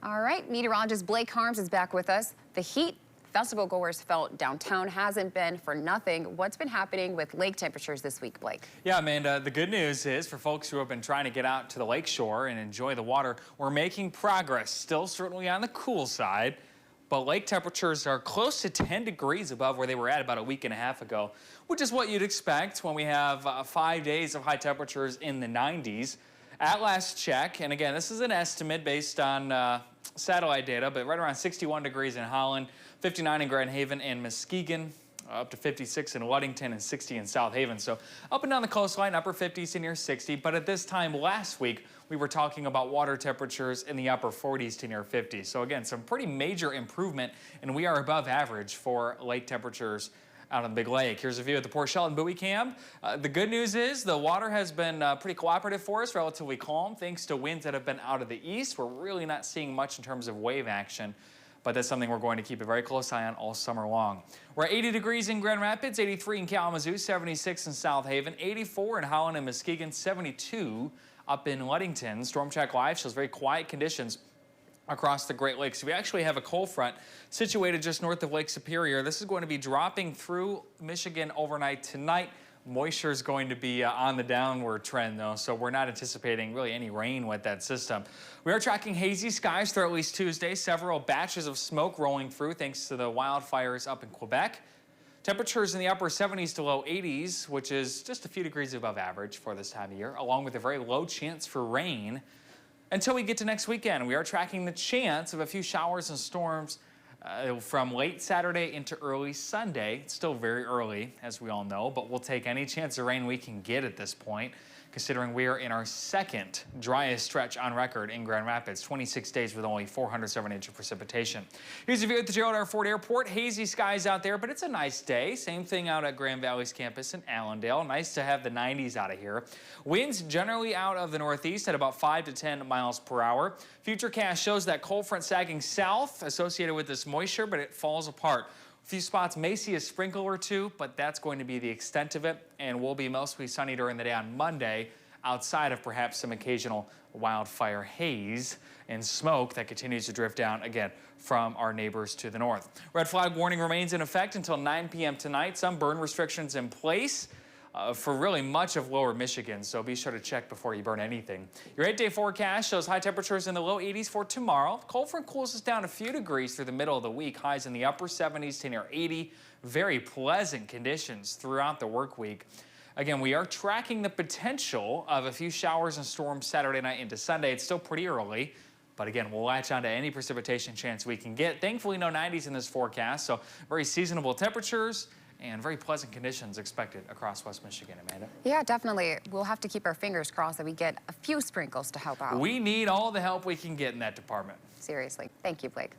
All right, meteorologist Blake Harms is back with us. The heat festival goers felt downtown hasn't been for nothing. What's been happening with lake temperatures this week, Blake? Yeah, Amanda, the good news is for folks who have been trying to get out to the lake shore and enjoy the water, we're making progress. Still certainly on the cool side, but lake temperatures are close to 10 degrees above where they were at about a week and a half ago, which is what you'd expect when we have 5 days of high temperatures in the 90s. At last check, and again, this is an estimate based on satellite data, but right around 61 degrees in Holland, 59 in Grand Haven and Muskegon, up to 56 in Ludington and 60 in South Haven. So up and down the coastline, upper 50s to near 60. But at this time last week, we were talking about water temperatures in the upper 40s to near 50. So again, some pretty major improvement, and we are above average for lake temperatures out on the Big Lake. Here's a view of the Port Sheldon buoy cam. The good news is the water has been pretty cooperative for us, relatively calm, thanks to winds that have been out of the east. We're really not seeing much in terms of wave action, but that's something we're going to keep a very close eye on all summer long. We're at 80 degrees in Grand Rapids, 83 in Kalamazoo, 76 in South Haven, 84 in Holland and Muskegon, 72 up in Ludington. Storm Track Live shows very quiet conditions across the Great Lakes. We actually have a cold front situated just north of Lake Superior. This is going to be dropping through Michigan overnight tonight. Moisture is going to be on the downward trend, though, so we're not anticipating really any rain with that system. We are tracking hazy skies through at least Tuesday. Several batches of smoke rolling through thanks to the wildfires up in Quebec. Temperatures in the upper 70s to low 80s, which is just a few degrees above average for this time of year, along with a very low chance for rain. Until we get to next weekend, we are tracking the chance of a few showers and storms from late Saturday into early Sunday. It's still very early, as we all know, but we'll take any chance of rain we can get at this point, considering we are in our second driest stretch on record in Grand Rapids, 26 days with only 407 inches of precipitation. Here's a view at the Gerald R. Ford Airport. Hazy skies out there, but it's a nice day. Same thing out at Grand Valley's campus in Allendale. Nice to have the 90s out of here. Winds generally out of the northeast at about 5 to 10 miles per hour. Futurecast shows that cold front sagging south associated with this moisture, but it falls apart. A few spots may see a sprinkle or two, but that's going to be the extent of it, and will be mostly sunny during the day on Monday, outside of perhaps some occasional wildfire haze and smoke that continues to drift down again from our neighbors to the north. Red flag warning remains in effect until 9 p.m. tonight. Some burn restrictions in place for really much of lower Michigan, so be sure to check before you burn anything. Your 8-day forecast shows high temperatures in the low 80s for tomorrow. Cold front cools us down a few degrees through the middle of the week. Highs in the upper 70s to near 80. Very pleasant conditions throughout the work week. Again, we are tracking the potential of a few showers and storms Saturday night into Sunday. It's still pretty early, but again, we'll latch on to any precipitation chance we can get. Thankfully, no 90s in this forecast, so very seasonable temperatures and very pleasant conditions expected across West Michigan, Amanda. Yeah, definitely. We'll have to keep our fingers crossed that we get a few sprinkles to help out. We need all the help we can get in that department. Seriously. Thank you, Blake.